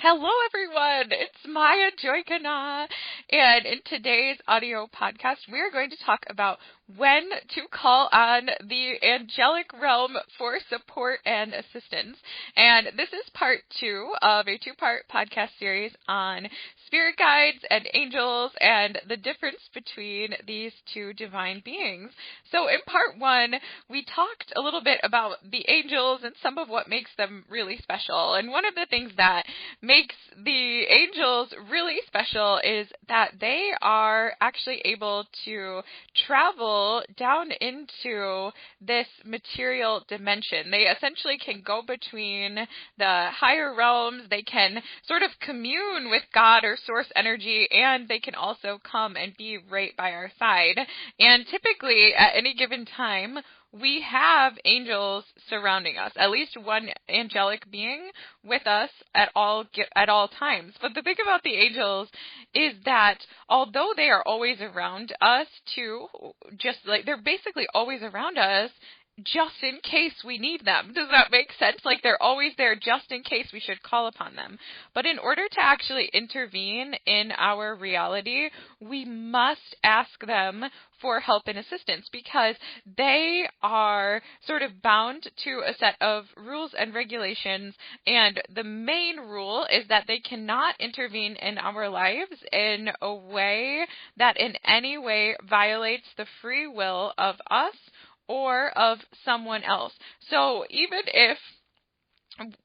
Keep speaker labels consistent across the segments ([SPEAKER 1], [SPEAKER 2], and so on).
[SPEAKER 1] Hello, everyone. It's Joy KahNah, and in today's audio podcast, we are going to talk about when to call on the angelic realm for support and assistance. And this is part 2 of a 2-part podcast series on spirit guides and angels and the difference between these two divine beings. So in part 1, we talked a little bit about the angels and some of what makes them really special. And one of the things that makes the angels really special is that they are actually able to travel down into this material dimension. They essentially can go between the higher realms. They can sort of commune with God or source energy, and they can also come and be right by our side. And typically at any given time, we have angels surrounding us, at least one angelic being with us at all times. But the thing about the angels is that although they are always around us too, just like they're basically always around us, just in case we need them. Does that make sense? Like they're always there just in case we should call upon them. But in order to actually intervene in our reality, we must ask them for help and assistance because they are sort of bound to a set of rules and regulations. And the main rule is that they cannot intervene in our lives in a way that in any way violates the free will of us or of someone else. So even if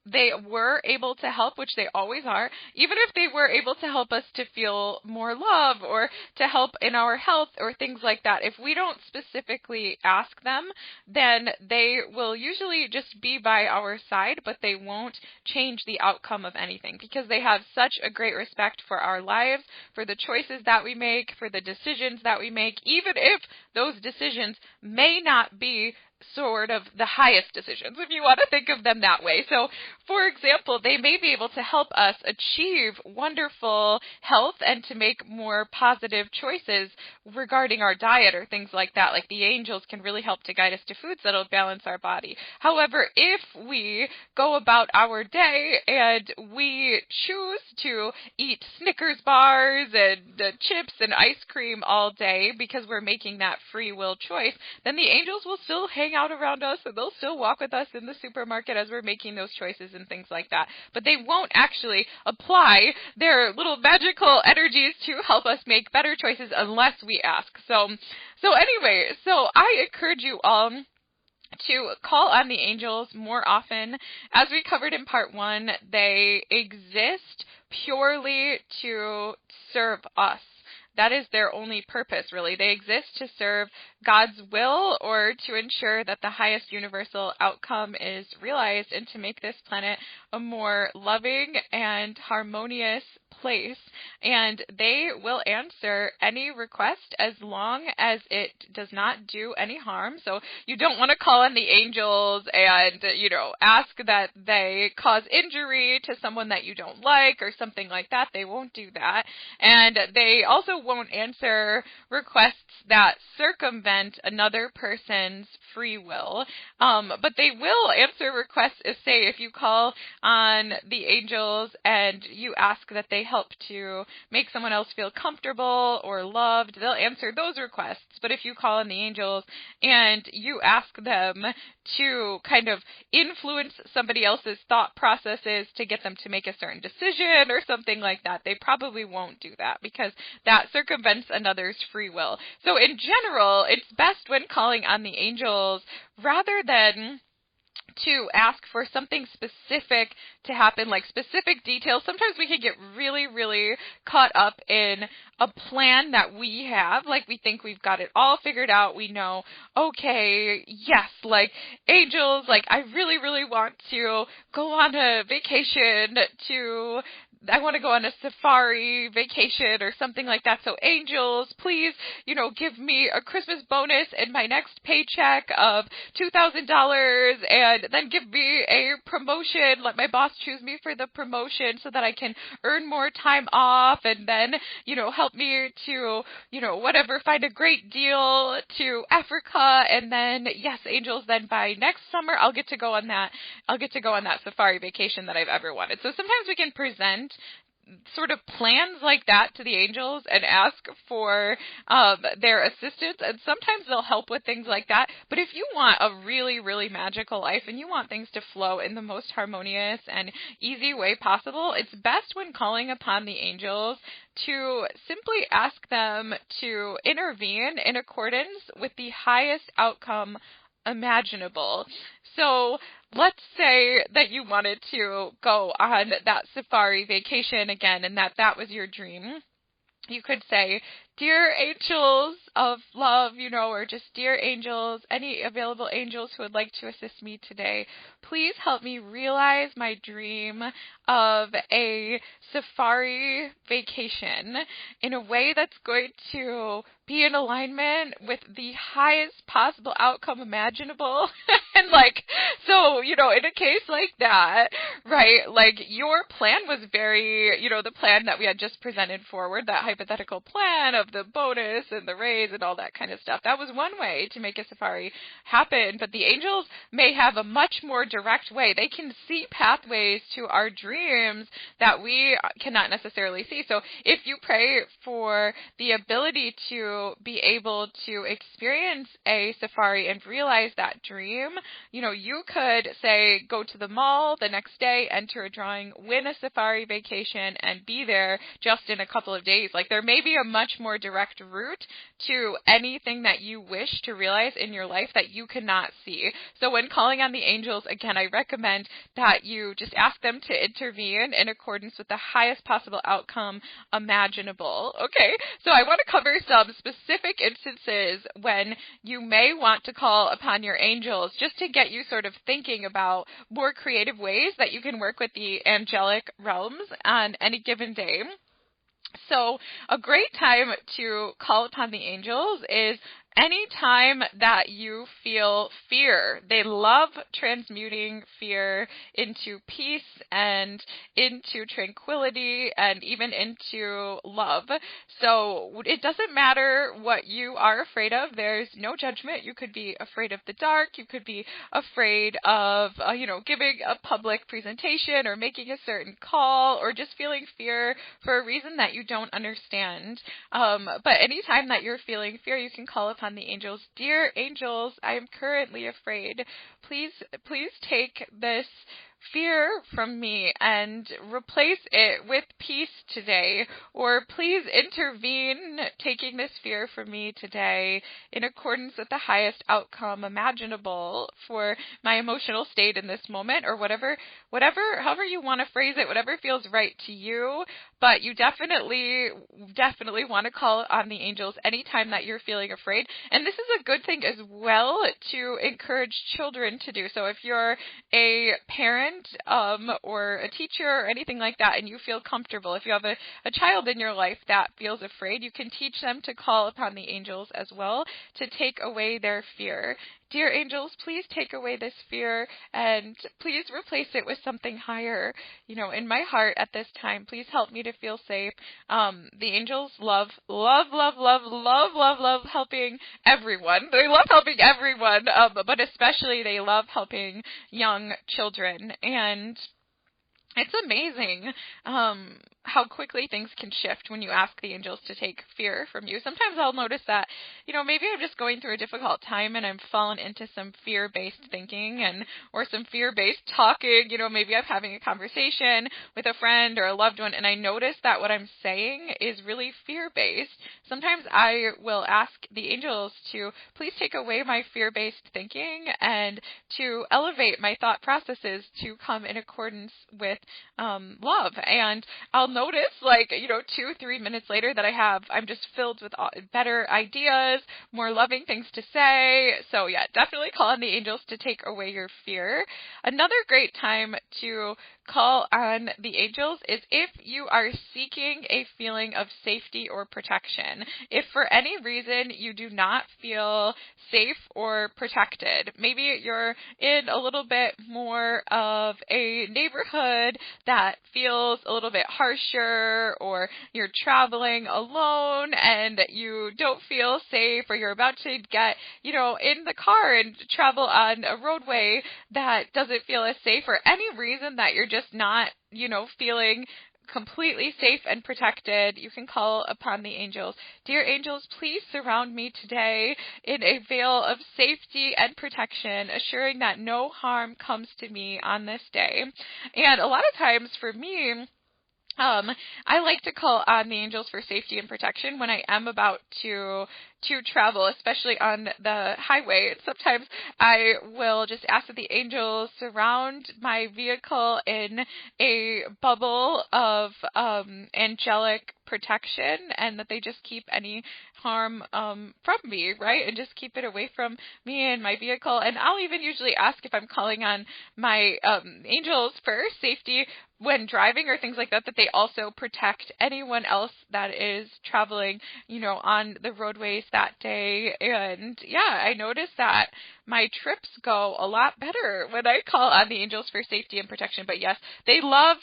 [SPEAKER 1] they were able to help, which they always are, even if they were able to help us to feel more love or to help in our health or things like that, if we don't specifically ask them, then they will usually just be by our side, but they won't change the outcome of anything because they have such a great respect for our lives, for the choices that we make, for the decisions that we make, even if those decisions may not be sort of the highest decisions, if you want to think of them that way. So, for example, they may be able to help us achieve wonderful health and to make more positive choices regarding our diet or things like that. Like the angels can really help to guide us to foods that'll balance our body. However, if we go about our day and we choose to eat Snickers bars and chips and ice cream all day because we're making that free will choice, then the angels will still hang out around us and they'll still walk with us in the supermarket as we're making those choices and things like that. But they won't actually apply their little magical energies to help us make better choices unless we ask. So anyway, I encourage you all to call on the angels more often. As we covered in part 1, they exist purely to serve us. That is their only purpose, really. They exist to serve God's will or to ensure that the highest universal outcome is realized and to make this planet a more loving and harmonious place. And they will answer any request as long as it does not do any harm. So you don't want to call on the angels and, ask that they cause injury to someone that you don't like or something like that. They won't do that. And they also won't answer requests that circumvent another person's free will. But they will answer requests if you call on the angels and you ask that they help to make someone else feel comfortable or loved, they'll answer those requests. But if you call on the angels and you ask them to kind of influence somebody else's thought processes to get them to make a certain decision or something like that, they probably won't do that because that circumvents another's free will. So in general, it's best when calling on the angels rather than to ask for something specific to happen, like specific details. Sometimes we can get really, really caught up in a plan that we have, like we think we've got it all figured out. We know, okay, yes, like angels, like I really, really want to go on a vacation I want to go on a safari vacation or something like that. So angels, please, give me a Christmas bonus in my next paycheck of $2,000 and then give me a promotion. Let my boss choose me for the promotion so that I can earn more time off and then, help me to, find a great deal to Africa. And then, yes, angels, then by next summer, I'll get to go on that safari vacation that I've ever wanted. So sometimes we can present present sort of plans like that to the angels and ask for their assistance, and sometimes they'll help with things like that. But if you want a really, really magical life and you want things to flow in the most harmonious and easy way possible, it's best when calling upon the angels to simply ask them to intervene in accordance with the highest outcome imaginable. So let's say that you wanted to go on that safari vacation again and that was your dream. You could say, "Dear angels of love," or just "Dear angels, any available angels who would like to assist me today, please help me realize my dream of a safari vacation in a way that's going to be in alignment with the highest possible outcome imaginable." And so, in a case like that, right, your plan was very, the plan that we had just presented forward, that hypothetical plan of the bonus and the raise and all that kind of stuff. That was one way to make a safari happen, but the angels may have a much more direct way. They can see pathways to our dreams that we cannot necessarily see. So if you pray for the ability to be able to experience a safari and realize that dream, you could say, go to the mall the next day, enter a drawing, win a safari vacation, and be there just in a couple of days. There may be a much more direct route to anything that you wish to realize in your life that you cannot see. So when calling on the angels, again, I recommend that you just ask them to intervene in accordance with the highest possible outcome imaginable. Okay, so I want to cover some specific instances when you may want to call upon your angels, just to get you sort of thinking about more creative ways that you can work with the angelic realms on any given day. So a great time to call upon the angels is any time that you feel fear. They love transmuting fear into peace and into tranquility and even into love. So it doesn't matter what you are afraid of. There's no judgment. You could be afraid of the dark. You could be afraid of, giving a public presentation or making a certain call, or just feeling fear for a reason that you don't understand. But anytime that you're feeling fear, you can call upon the angels. "Dear angels, I am currently afraid. Please take this fear from me and replace it with peace today," or "Please intervene, taking this fear from me today in accordance with the highest outcome imaginable for my emotional state in this moment," or however you want to phrase it, whatever feels right to you. But you definitely want to call on the angels anytime that you're feeling afraid. And this is a good thing as well to encourage children to do. So if you're a parent or a teacher or anything like that, and you feel comfortable, if you have a child in your life that feels afraid, you can teach them to call upon the angels as well to take away their fear. "Dear angels, please take away this fear and please replace it with something higher, in my heart at this time. Please help me to feel safe." The angels love helping everyone. They love helping everyone, but especially they love helping young children. And it's amazing how quickly things can shift when you ask the angels to take fear from you. Sometimes I'll notice that, maybe I'm just going through a difficult time and I'm fallen into some fear-based thinking or some fear-based talking. Maybe I'm having a conversation with a friend or a loved one, and I notice that what I'm saying is really fear-based. Sometimes I will ask the angels to please take away my fear-based thinking and to elevate my thought processes to come in accordance with love. And I'll notice 2-3 minutes later that I'm just filled with better ideas, more loving things to say. So yeah, definitely call on the angels to take away your fear. Another great time to call on the angels is if you are seeking a feeling of safety or protection. If for any reason you do not feel safe or protected, maybe you're in a little bit more of a neighborhood that feels a little bit harsher, or you're traveling alone and you don't feel safe, or you're about to get, in the car and travel on a roadway that doesn't feel as safe, for any reason that you're just not, feeling completely safe and protected, you can call upon the angels. Dear angels, please surround me today in a veil of safety and protection, assuring that no harm comes to me on this day. And a lot of times for me, I like to call on the angels for safety and protection when I am about to travel, especially on the highway. Sometimes I will just ask that the angels surround my vehicle in a bubble of angelic protection, and that they just keep any harm from me, right? And just keep it away from me and my vehicle. And I'll even usually ask if I'm calling on my angels for safety when driving or things like that, that they also protect anyone else that is traveling, on the roadways that day. And yeah, I noticed that my trips go a lot better when I call on the angels for safety and protection. But yes, they love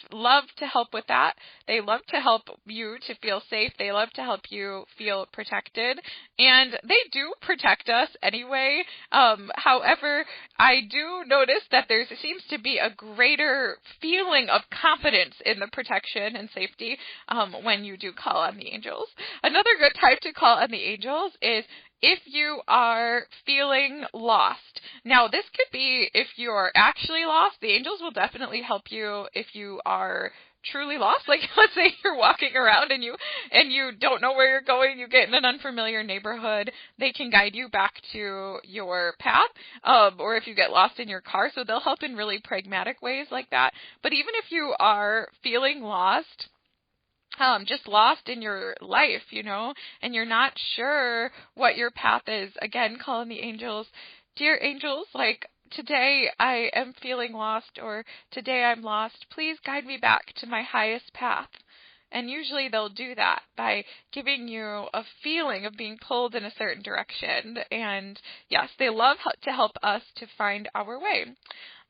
[SPEAKER 1] to help with that. They love to help you to feel safe. They love to help you feel protected. And they do protect us anyway. However, I do notice that there seems to be a greater feeling of confidence in the protection and safety when you do call on the angels. Another good time to call on the angels is if you are feeling lost. Now, this could be if you're actually lost. The angels will definitely help you if you are truly lost. Like, let's say you're walking around and you don't know where you're going, you get in an unfamiliar neighborhood, they can guide you back to your path, or if you get lost in your car, so they'll help in really pragmatic ways like that. But even if you are feeling lost, just lost in your life, and you're not sure what your path is, again, call on the angels. Dear angels, like, today I am feeling lost, or today I'm lost. Please guide me back to my highest path. And usually they'll do that by giving you a feeling of being pulled in a certain direction. And yes, they love to help us to find our way.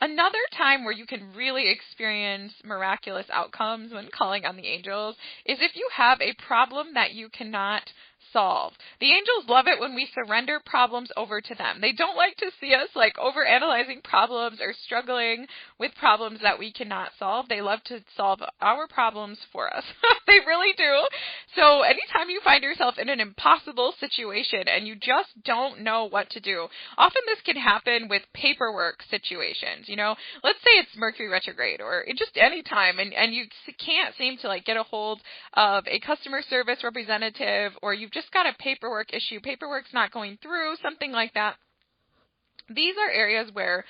[SPEAKER 1] Another time where you can really experience miraculous outcomes when calling on the angels is if you have a problem that you cannot solve. The angels love it when we surrender problems over to them. They don't like to see us like overanalyzing problems or struggling with problems that we cannot solve. They love to solve our problems for us. They really do. So anytime you find yourself in an impossible situation and you just don't know what to do, often this can happen with paperwork situations. Let's say it's Mercury retrograde or just any time and you can't seem to like get a hold of a customer service representative, or you've just got a paperwork issue, paperwork's not going through, something like that. These are areas where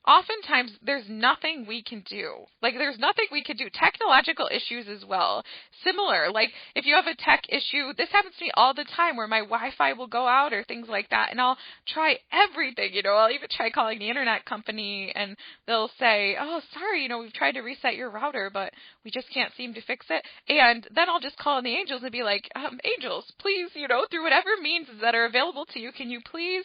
[SPEAKER 1] oftentimes there's nothing we can do. Like, there's nothing we can do. Technological issues as well. Similar, like if you have a tech issue, this happens to me all the time where my Wi-Fi will go out or things like that, and I'll try everything, I'll even try calling the internet company and they'll say, oh, sorry, we've tried to reset your router, but we just can't seem to fix it. And then I'll just call on the angels and be like, angels, please, through whatever means that are available to you, can you please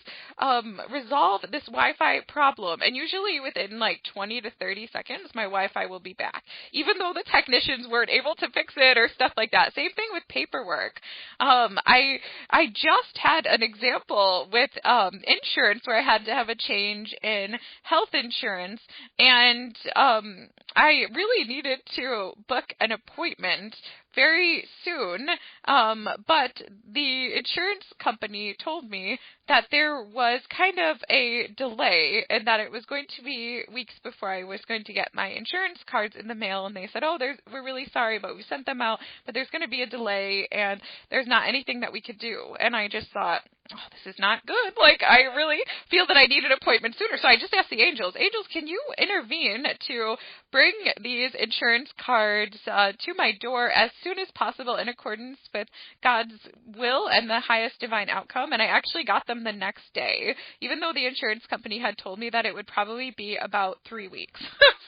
[SPEAKER 1] resolve this Wi-Fi problem? And usually within like 20 to 30 seconds, my Wi-Fi will be back, even though the technicians weren't able to fix it or stuff like that. Same thing with paperwork. I just had an example with insurance where I had to have a change in health insurance, and I really needed to book an appointment very soon, but the insurance company told me that there was kind of a delay and that it was going to be weeks before I was going to get my insurance cards in the mail, and they said, we're really sorry, but we sent them out, but there's going to be a delay and there's not anything that we could do. And I just thought, this is not good. Like, I really feel that I need an appointment sooner. So I just asked the angels, can you intervene to bring these insurance cards to my door as soon as possible in accordance with God's will and the highest divine outcome? And I actually got them the next day, even though the insurance company had told me that it would probably be about 3 weeks.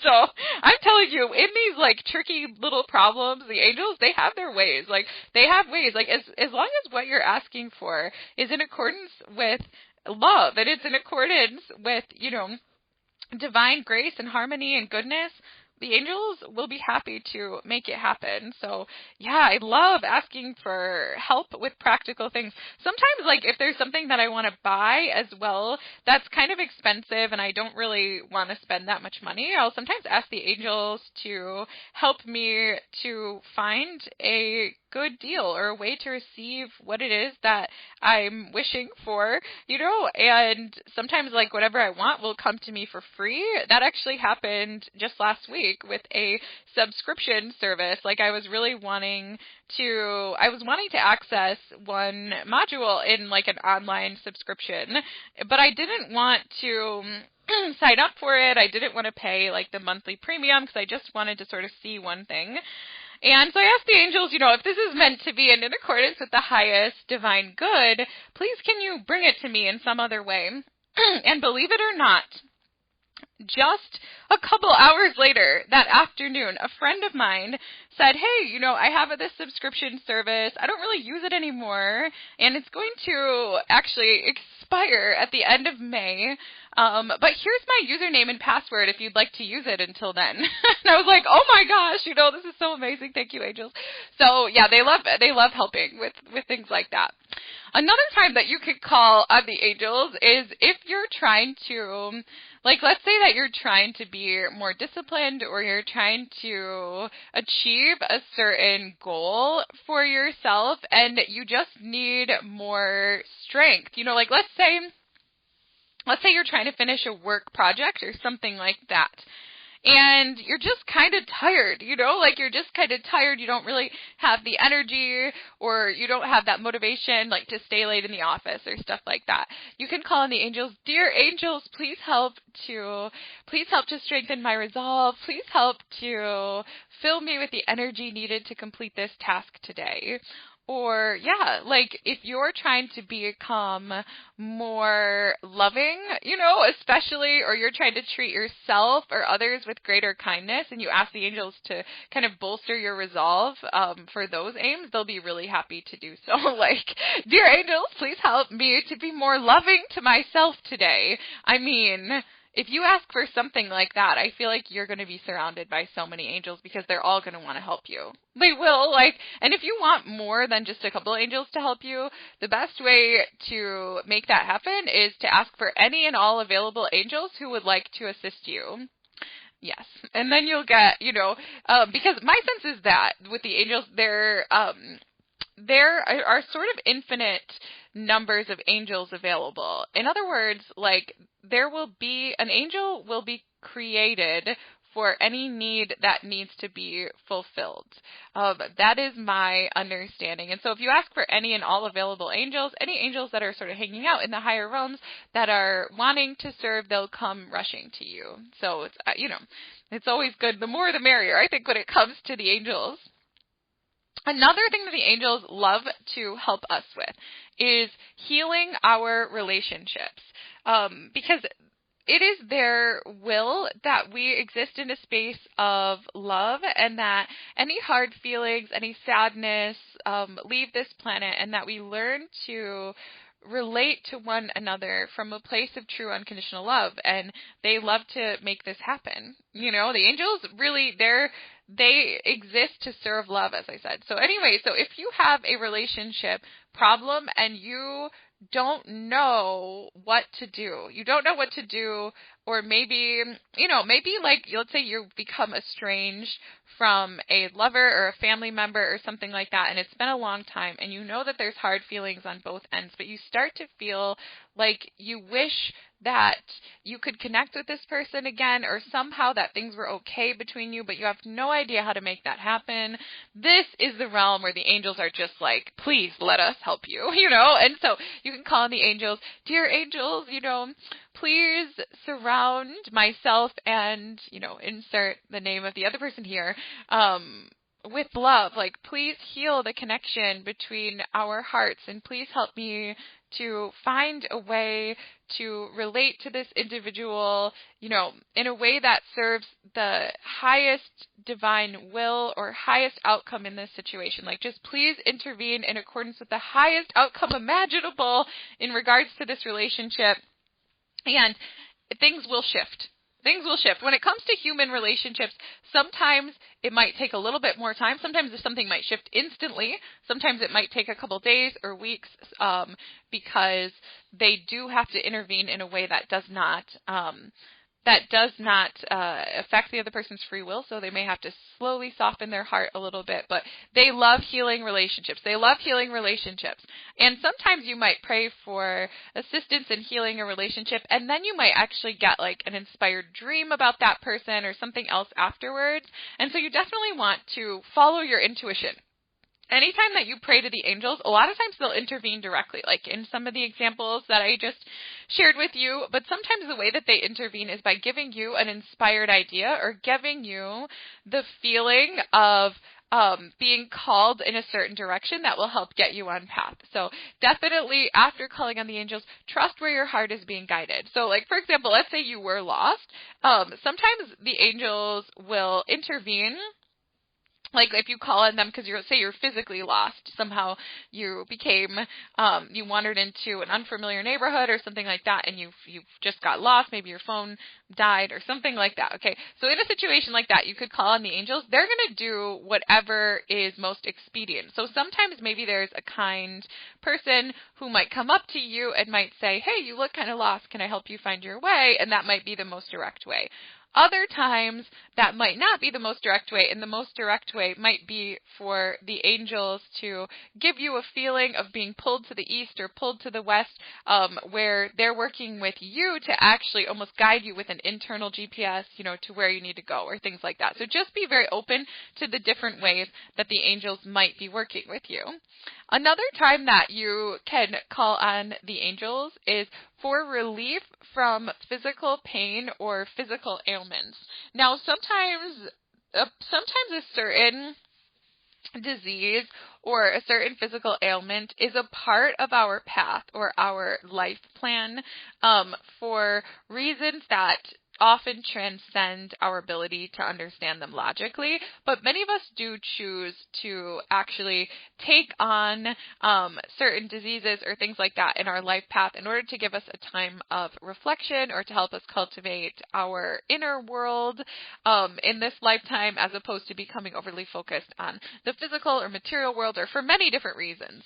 [SPEAKER 1] So I'm telling you, in these like tricky little problems, the angels, they have their ways. Like, they have ways. Like, as long as what you're asking for is in accordance with love, and it's in accordance with, divine grace and harmony and goodness, the angels will be happy to make it happen. So yeah, I love asking for help with practical things. Sometimes, like, if there's something that I want to buy as well that's kind of expensive and I don't really want to spend that much money, I'll sometimes ask the angels to help me to find a good deal or a way to receive what it is that I'm wishing for, and sometimes, like, whatever I want will come to me for free. That actually happened just last week with a subscription service. Like, I was wanting to access one module in, like, an online subscription, but I didn't want to sign up for it. I didn't want to pay, like, the monthly premium because I just wanted to sort of see one thing. And so I asked the angels, if this is meant to be and in accordance with the highest divine good, please can you bring it to me in some other way? And believe it or not, just a couple hours later, that afternoon, a friend of mine said, hey, I have this subscription service. I don't really use it anymore, and it's going to actually expire at the end of May. But here's my username and password if you'd like to use it until then. And I was like, oh my gosh, this is so amazing. Thank you, angels. So yeah, they love helping with things like that. Another time that you could call on the angels is if you're trying to, like, let's say that you're trying to be more disciplined or you're trying to achieve a certain goal for yourself and you just need more strength. Like, let's say you're trying to finish a work project or something like that. And you're just kind of tired, like you're just kind of tired. You don't really have the energy or you don't have that motivation, like, to stay late in the office or stuff like that. You can call on the angels. Dear angels, please help to strengthen my resolve. Please help to fill me with the energy needed to complete this task today. Or, yeah, like, if you're trying to become more loving, especially, or you're trying to treat yourself or others with greater kindness, and you ask the angels to kind of bolster your resolve for those aims, they'll be really happy to do so. Like, dear angels, please help me to be more loving to myself today. I mean, if you ask for something like that, I feel like you're going to be surrounded by so many angels because they're all going to want to help you. They will, and if you want more than just a couple angels to help you, the best way to make that happen is to ask for any and all available angels who would like to assist you. Yes, and then you'll get, because my sense is that with the angels, there are sort of infinite numbers of angels available. In other words, like, an angel will be created for any need that needs to be fulfilled. That is my understanding. And so if you ask for any and all available angels, any angels that are sort of hanging out in the higher realms that are wanting to serve, they'll come rushing to you. So it's, it's always good. The more the merrier, I think, when it comes to the angels. Another thing that the angels love to help us with is healing our relationships, because it is their will that we exist in a space of love and that any hard feelings, any sadness leave this planet, and that we learn to relate to one another from a place of true unconditional love. And they love to make this happen. The angels really, they exist to serve love, as I said. So anyway, so if you have a relationship problem and you don't know what to do, or maybe like, let's say you become estranged from a lover or a family member or something like that, and it's been a long time, and you know that there's hard feelings on both ends, but you start to feel like you wish that you could connect with this person again, or somehow that things were okay between you, but you have no idea how to make that happen. This is the realm where the angels are just like, please let us help you, and so you can call on the angels. Dear angels, please surround myself and, insert the name of the other person here, with love. Like, please heal the connection between our hearts, and please help me to find a way to relate to this individual, in a way that serves the highest divine will or highest outcome in this situation. Like, just please intervene in accordance with the highest outcome imaginable in regards to this relationship, and things will shift. Things will shift. When it comes to human relationships, sometimes it might take a little bit more time. Sometimes something might shift instantly. Sometimes it might take a couple days or weeks because they do have to intervene in a way that does not affect the other person's free will, so they may have to slowly soften their heart a little bit, but they love healing relationships. And sometimes you might pray for assistance in healing a relationship, and then you might actually get like an inspired dream about that person or something else afterwards, and so you definitely want to follow your intuition. Anytime that you pray to the angels, a lot of times they'll intervene directly, like in some of the examples that I just shared with you. But sometimes the way that they intervene is by giving you an inspired idea or giving you the feeling of being called in a certain direction that will help get you on path. So definitely after calling on the angels, trust where your heart is being guided. So like, for example, let's say you were lost. Sometimes the angels will intervene. Like if you call on them because you're physically lost, somehow you became, you wandered into an unfamiliar neighborhood or something like that, and you just got lost. Maybe your phone died or something like that. Okay, so in a situation like that, you could call on the angels. They're going to do whatever is most expedient. So sometimes maybe there's a kind person who might come up to you and might say, "Hey, you look kind of lost. Can I help you find your way?" And that might be the most direct way. Other times, that might not be the most direct way, and the most direct way might be for the angels to give you a feeling of being pulled to the east or pulled to the west, where they're working with you to actually almost guide you with an internal GPS, to where you need to go or things like that. So just be very open to the different ways that the angels might be working with you. Another time that you can call on the angels is for relief from physical pain or physical ailments. Now, sometimes a certain disease or a certain physical ailment is a part of our path or our life plan for reasons that often transcend our ability to understand them logically, but many of us do choose to actually take on certain diseases or things like that in our life path in order to give us a time of reflection or to help us cultivate our inner world in this lifetime, as opposed to becoming overly focused on the physical or material world, or for many different reasons.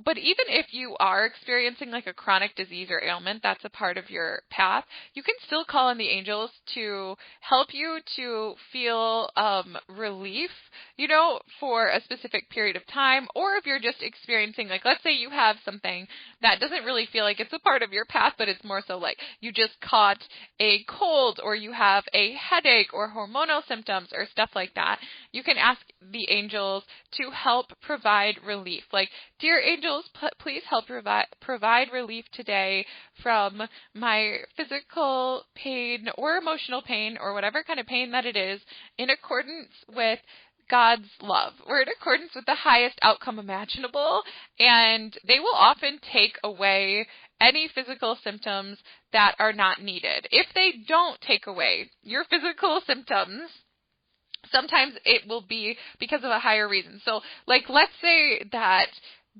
[SPEAKER 1] But even if you are experiencing like a chronic disease or ailment that's a part of your path, you can still call on the angels to help you to feel relief, for a specific period of time. Or if you're just experiencing, like, let's say you have something that doesn't really feel like it's a part of your path, but it's more so like you just caught a cold or you have a headache or hormonal symptoms or stuff like that, you can ask the angels to help provide relief. Like, dear angels, please help provide relief today from my physical pain or emotional pain or whatever kind of pain that it is, in accordance with God's love, or in accordance with the highest outcome imaginable. And they will often take away any physical symptoms that are not needed. If they don't take away your physical symptoms, sometimes it will be because of a higher reason. So, like, let's say that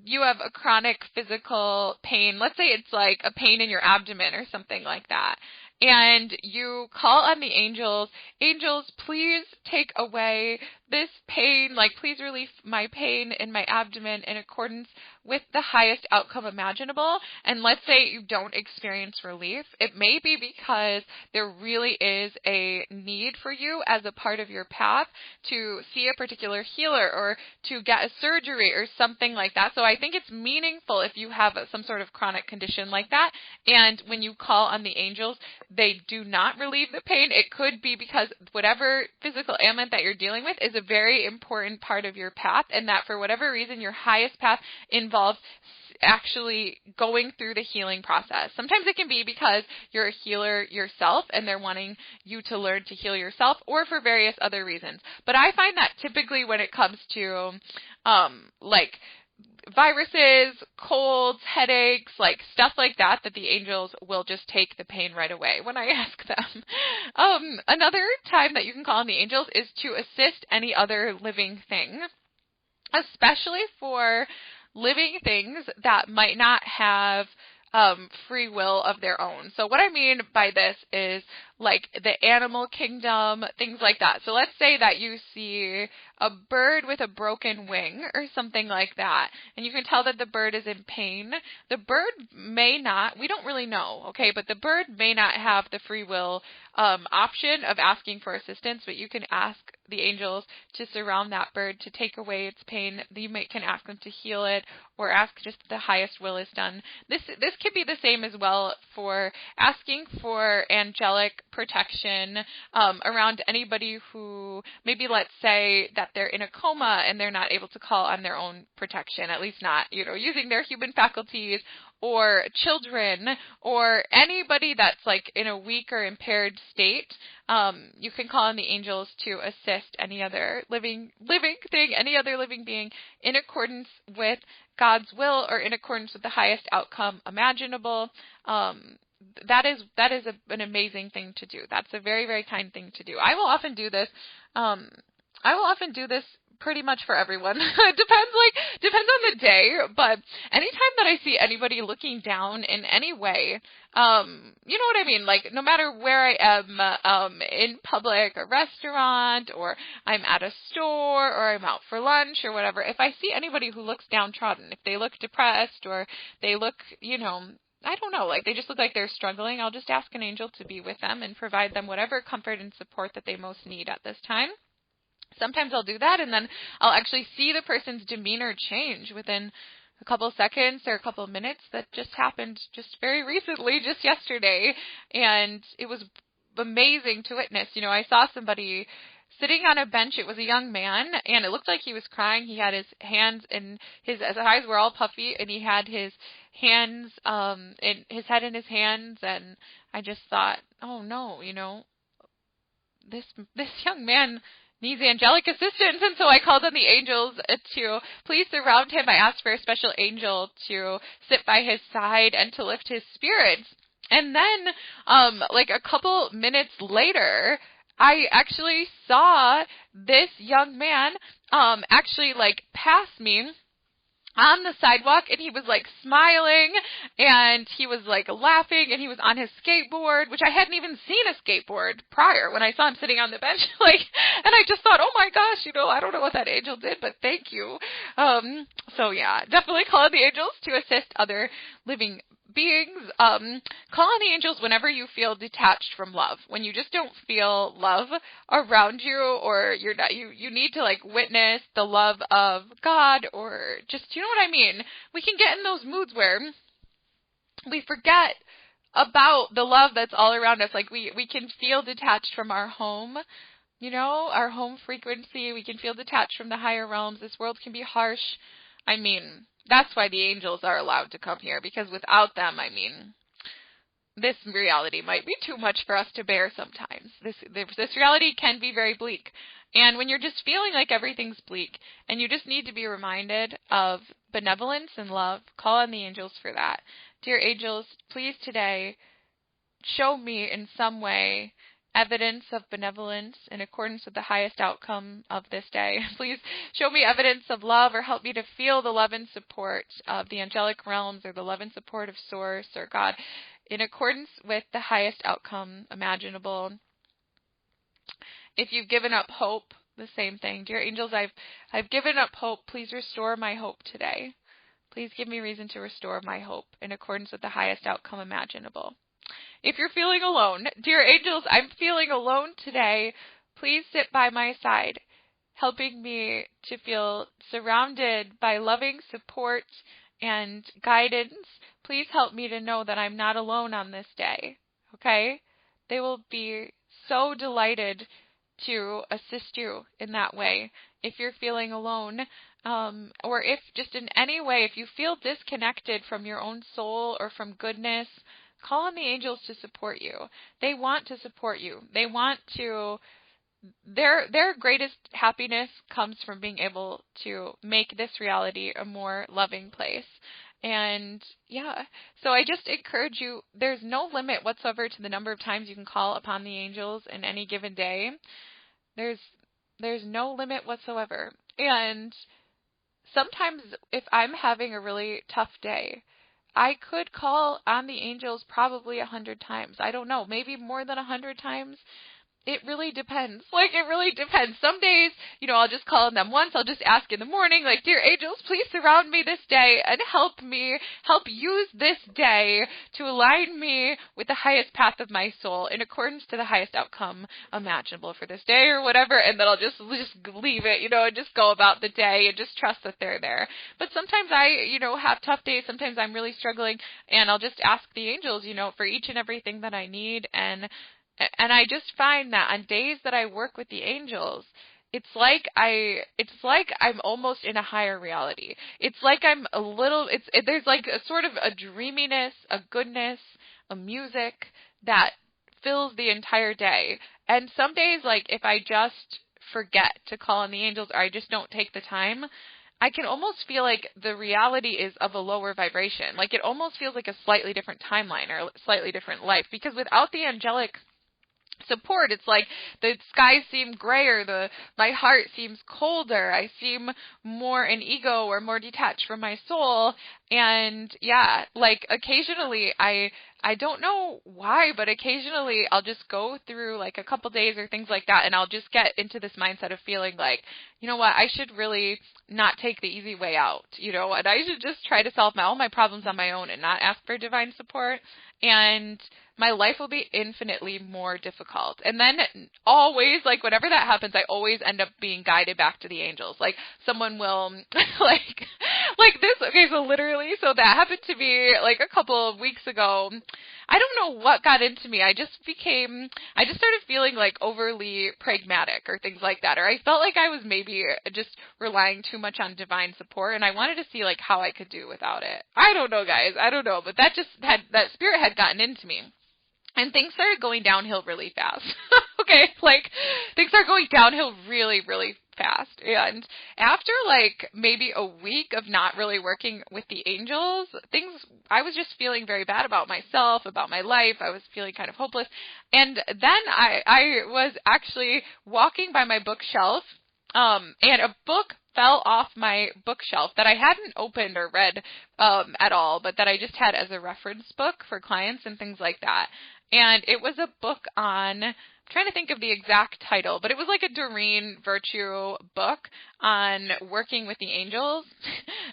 [SPEAKER 1] you have a chronic physical pain. Let's say it's like a pain in your abdomen or something like that. And you call on the angels, angels, please take away this pain, like, please relieve my pain in my abdomen in accordance with the highest outcome imaginable. And let's say you don't experience relief. It may be because there really is a need for you as a part of your path to see a particular healer or to get a surgery or something like that. So I think it's meaningful if you have some sort of chronic condition like that, and when you call on the angels, they do not relieve the pain. It could be because whatever physical ailment that you're dealing with is a very important part of your path, and that for whatever reason your highest path involves actually going through the healing process. Sometimes it can be because you're a healer yourself and they're wanting you to learn to heal yourself, or for various other reasons. But I find that typically when it comes to like viruses, colds, headaches, like stuff like that, that the angels will just take the pain right away when I ask them. Another time that you can call on the angels is to assist any other living thing, especially for living things that might not have free will of their own. So what I mean by this is like the animal kingdom, things like that. So let's say that you see a bird with a broken wing or something like that, and you can tell that the bird is in pain. The bird may not, we don't really know, okay, but the bird may not have the free will option of asking for assistance, but you can ask the angels to surround that bird to take away its pain. You can ask them to heal it, or ask just the highest will is done. This could be the same as well for asking for angelic protection around anybody who maybe, let's say that they're in a coma and they're not able to call on their own protection, at least not, using their human faculties, or children, or anybody that's like in a weak or impaired state. You can call on the angels to assist any other living thing, any other living being, in accordance with God's will or in accordance with the highest outcome imaginable. That is an amazing thing to do. That's a very, very kind thing to do. I will often do this. Pretty much for everyone. It depends on the day, but anytime that I see anybody looking down in any way, you know what I mean? Like, no matter where I am, in public, a restaurant, or I'm at a store, or I'm out for lunch, or whatever, if I see anybody who looks downtrodden, if they look depressed, or they look, I don't know, like they just look like they're struggling, I'll just ask an angel to be with them and provide them whatever comfort and support that they most need at this time. Sometimes I'll do that, and then I'll actually see the person's demeanor change within a couple of seconds or a couple of minutes. That just happened just very recently, just yesterday, and it was amazing to witness. I saw somebody sitting on a bench. It was a young man, and it looked like he was crying. He had his hands and his eyes were all puffy, and he had his hands, in his head in his hands, and I just thought, oh no, this young man needs angelic assistance, and so I called on the angels to please surround him. I asked for a special angel to sit by his side and to lift his spirits. And then, like a couple minutes later, I actually saw this young man, actually like pass me on the sidewalk, and he was like smiling, and he was like laughing, and he was on his skateboard, which I hadn't even seen a skateboard prior when I saw him sitting on the bench, and I just thought, oh my gosh, I don't know what that angel did, but thank you. So yeah, definitely call on the angels to assist other living beings. Call on the angels whenever you feel detached from love, when you just don't feel love around you, or you're not, you need to like witness the love of God, or just, you know what I mean? We can get in those moods where we forget about the love that's all around us. Like we can feel detached from our home, our home frequency. We can feel detached from the higher realms. This world can be harsh. I mean, that's why the angels are allowed to come here, because without them, this reality might be too much for us to bear sometimes. This reality can be very bleak. And when you're just feeling like everything's bleak and you just need to be reminded of benevolence and love, call on the angels for that. Dear angels, please today show me in some way evidence of benevolence in accordance with the highest outcome of this day. Please show me evidence of love, or help me to feel the love and support of the angelic realms, or the love and support of Source or God, in accordance with the highest outcome imaginable. If you've given up hope, the same thing. Dear angels, I've given up hope. Please restore my hope today. Please give me reason to restore my hope in accordance with the highest outcome imaginable. If you're feeling alone, dear angels, I'm feeling alone today. Please sit by my side, helping me to feel surrounded by loving support and guidance. Please help me to know that I'm not alone on this day, okay? They will be so delighted to assist you in that way. If you're feeling alone, or if just in any way, if you feel disconnected from your own soul or from goodness, call on the angels to support you. They want to support you. They want to, their greatest happiness comes from being able to make this reality a more loving place. And yeah, so I just encourage you, there's no limit whatsoever to the number of times you can call upon the angels in any given day. There's no limit whatsoever. And sometimes if I'm having a really tough day, I could call on the angels probably 100 times. I don't know, maybe more than 100 times. It really depends. Like, it really depends. Some days, I'll just call on them once. I'll just ask in the morning, like, dear angels, please surround me this day and help use this day to align me with the highest path of my soul in accordance to the highest outcome imaginable for this day or whatever. And then I'll just leave it, and just go about the day and just trust that they're there. But sometimes I, have tough days. Sometimes I'm really struggling, and I'll just ask the angels, for each and everything that I need. And I just find that on days that I work with the angels, it's like I'm almost in a higher reality. It's like I'm there's like a sort of a dreaminess, a goodness, a music that fills the entire day. And some days, like, if I just forget to call on the angels or I just don't take the time, I can almost feel like the reality is of a lower vibration. Like, it almost feels like a slightly different timeline or a slightly different life, because without the angelic support, it's like the skies seem grayer, my heart seems colder, I seem more in ego or more detached from my soul. And yeah, like, occasionally I don't know why, but occasionally I'll just go through like a couple days or things like that, and I'll just get into this mindset of feeling like, you know what, I should really not take the easy way out, and I should just try to solve all my problems on my own and not ask for divine support. And my life will be infinitely more difficult. And then always, like, whenever that happens, I always end up being guided back to the angels. Like, someone will, like this. Okay, so literally, so that happened to me like a couple of weeks ago. I don't know what got into me. I just started feeling like overly pragmatic or things like that. Or I felt like I was maybe just relying too much on divine support, and I wanted to see like how I could do without it. I don't know, guys. I don't know. But that spirit had gotten into me. And things started going downhill really fast. Okay, like, things are going downhill really, really fast. And after like maybe a week of not really working with the angels, I was just feeling very bad about myself, about my life. I was feeling kind of hopeless. And then I was actually walking by my bookshelf, and a book fell off my bookshelf that I hadn't opened or read at all, but that I just had as a reference book for clients and things like that. And it was a book on, I'm trying to think of the exact title, but it was like a Doreen Virtue book on working with the angels.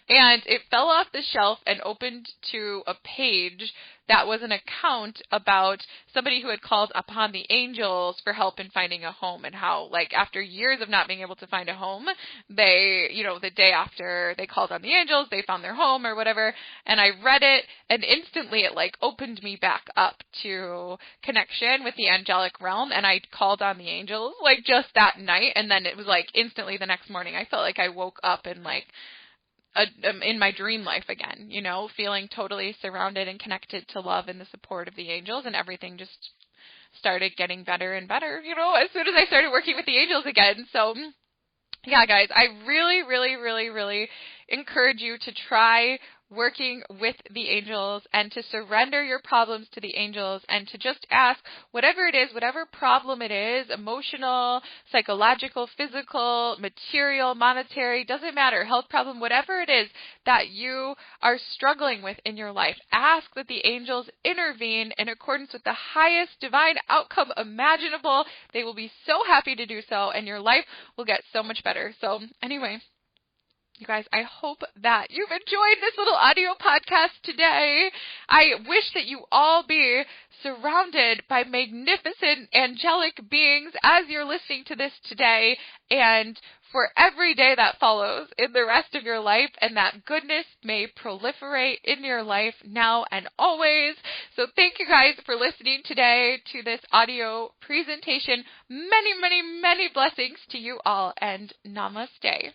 [SPEAKER 1] And it fell off the shelf and opened to a page that was an account about somebody who had called upon the angels for help in finding a home, and how, like, after years of not being able to find a home, they, the day after they called on the angels, they found their home or whatever. And I read it, and instantly it like opened me back up to connection with the angelic realm. And I called on the angels like just that night. And then it was like instantly the next morning, I felt like I woke up and like in my dream life again, feeling totally surrounded and connected to love and the support of the angels, and everything just started getting better and better, as soon as I started working with the angels again. So yeah, guys, I really, really, really, really encourage you to try working with the angels and to surrender your problems to the angels and to just ask whatever it is, whatever problem it is, emotional, psychological, physical, material, monetary, doesn't matter, health problem, whatever it is that you are struggling with in your life. Ask that the angels intervene in accordance with the highest divine outcome imaginable. They will be so happy to do so, and your life will get so much better. So anyway, you guys, I hope that you've enjoyed this little audio podcast today. I wish that you all be surrounded by magnificent angelic beings as you're listening to this today, and for every day that follows in the rest of your life, and that goodness may proliferate in your life now and always. So thank you guys for listening today to this audio presentation. Many, many, many blessings to you all, and namaste.